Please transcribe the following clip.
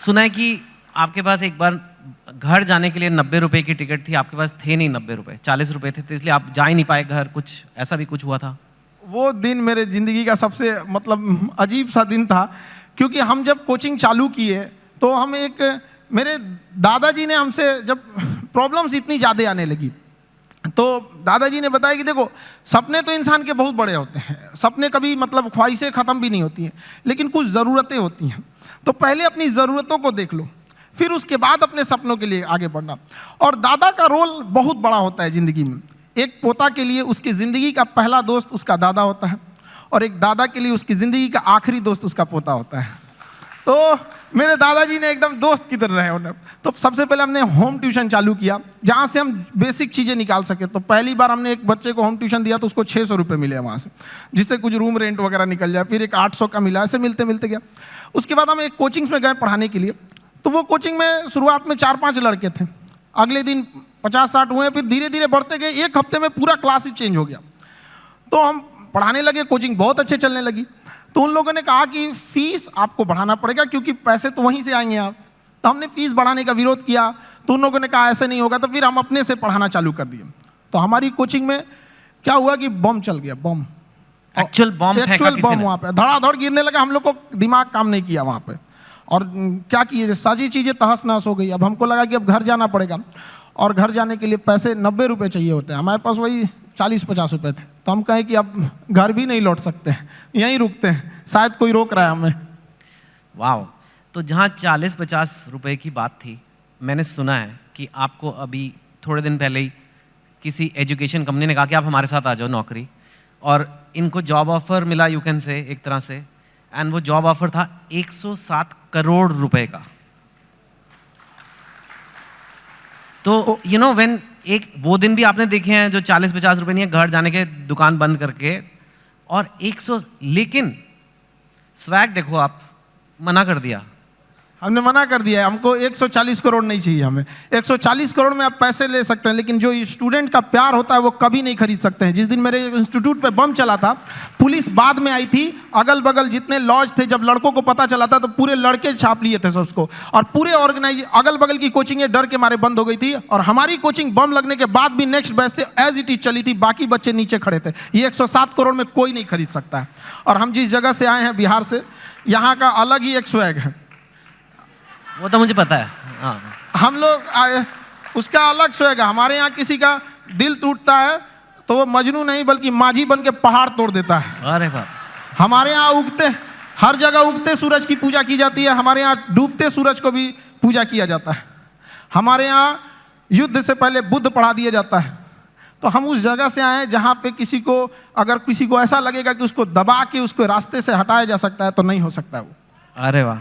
सुना है कि आपके पास एक बार घर जाने के लिए 90 रुपए की टिकट थी, आपके पास थे नहीं 90 रुपए, 40 रुपए थे, तो इसलिए आप जा ही नहीं पाए घर, कुछ ऐसा भी कुछ हुआ था? वो दिन मेरे ज़िंदगी का सबसे मतलब अजीब सा दिन था, क्योंकि हम जब कोचिंग चालू किए तो हम मेरे दादाजी ने हमसे जब प्रॉब्लम्स इतनी ज़्यादा आने लगी तो दादाजी ने बताया कि देखो, सपने तो इंसान के बहुत बड़े होते हैं, सपने कभी मतलब ख्वाहिशें ख़त्म भी नहीं होती हैं, लेकिन कुछ ज़रूरतें होती हैं। तो पहले अपनी ज़रूरतों को देख लो, फिर उसके बाद अपने सपनों के लिए आगे बढ़ना। और दादा का रोल बहुत बड़ा होता है ज़िंदगी में। एक पोता के लिए उसकी ज़िंदगी का पहला दोस्त उसका दादा होता है, और एक दादा के लिए उसकी ज़िंदगी का आखिरी दोस्त उसका पोता होता है। तो मेरे दादाजी ने एकदम दोस्त की तरह रहे उन्हें। तो सबसे पहले हमने होम ट्यूशन चालू किया, जहाँ से हम बेसिक चीज़ें निकाल सके। तो पहली बार हमने एक बच्चे को होम ट्यूशन दिया तो उसको 600 रुपये मिले वहाँ से, जिससे कुछ रूम रेंट वगैरह निकल जाए। फिर एक 800 का मिला, ऐसे मिलते मिलते गया। उसके बाद हम एक कोचिंग्स में गए पढ़ाने के लिए। तो वो कोचिंग में शुरुआत में 4-5 लड़के थे, अगले दिन 50-60 हुए, फिर धीरे धीरे बढ़ते गए। एक हफ्ते में पूरा क्लास ही चेंज हो गया। तो हम पढ़ाने लगे, कोचिंग बहुत अच्छे चलने लगी। तो उन लोगों ने कहा कि फीस आपको बढ़ाना पड़ेगा, क्योंकि पैसे तो वहीं से आएंगे आप। तो हमने फीस बढ़ाने का विरोध किया, तो उन लोगों ने कहा ऐसे नहीं होगा। तो फिर हम अपने से पढ़ाना चालू कर दिए। तो हमारी कोचिंग में क्या हुआ कि बम चल गया, बम, एक्चुअल बम वहाँ पे धड़ाधड़ गिरने लगा। हम लोग को दिमाग काम नहीं किया वहाँ पे, और क्या किए, सारी चीज़ें तहस नहस हो गई। अब हमको लगा कि अब घर जाना पड़ेगा, और घर जाने के लिए पैसे 90 रुपये चाहिए होते हैं, हमारे पास वही 40-50 रुपये थे। तो हम कहें कि अब घर भी नहीं लौट सकते हैं, यहीं रुकते हैं, शायद कोई रोक रहा है हमें। वाह। तो जहाँ 40-50 रुपए की बात थी, मैंने सुना है कि आपको अभी थोड़े दिन पहले ही किसी एजुकेशन कंपनी ने कहा कि आप हमारे साथ आ जाओ नौकरी, और इनको जॉब ऑफर मिला, यू कैन से, एक तरह से। एंड वो जॉब ऑफर था 107 करोड़ रुपए का। तो यू नो व्हेन, एक वो दिन भी आपने देखे हैं जो 40-50 रुपए नहीं है, घर जाने के दुकान बंद करके, और 100, लेकिन स्वैग देखो, आप मना कर दिया। हमने मना कर दिया है, हमको 140 करोड़ नहीं चाहिए। हमें 140 करोड़ में आप पैसे ले सकते हैं, लेकिन जो स्टूडेंट का प्यार होता है वो कभी नहीं खरीद सकते हैं। जिस दिन मेरे इंस्टीट्यूट पे बम चला था, पुलिस बाद में आई थी, अगल बगल जितने लॉज थे, जब लड़कों को पता चला था तो पूरे लड़के छाप लिए थे सबको, और पूरे अगल बगल की कोचिंगें डर के मारे बंद हो गई थी। और हमारी कोचिंग बम लगने के बाद भी नेक्स्ट बैच से एज इट इज चली थी, बाकी बच्चे नीचे खड़े थे। ये 107 करोड़ में कोई नहीं खरीद सकता है। और हम जिस जगह से आए हैं, बिहार से, यहाँ का अलग ही एक स्वैग है। वो तो मुझे पता है। हाँ, हम लोग उसका अलग स्वैग है। हमारे यहाँ किसी का दिल टूटता है तो वो मजनू नहीं बल्कि माझी बन के पहाड़ तोड़ देता है। अरे बाप। हमारे यहाँ हर जगह उगते सूरज की पूजा की जाती है, हमारे यहाँ डूबते सूरज को भी पूजा किया जाता है। हमारे यहाँ युद्ध से पहले बुद्ध पढ़ा दिया जाता है। तो हम उस जगह से आए हैं जहाँ पे अगर किसी को ऐसा लगेगा कि उसको दबा के उसको रास्ते से हटाया जा सकता है, तो नहीं हो सकता है वो। अरे वाह।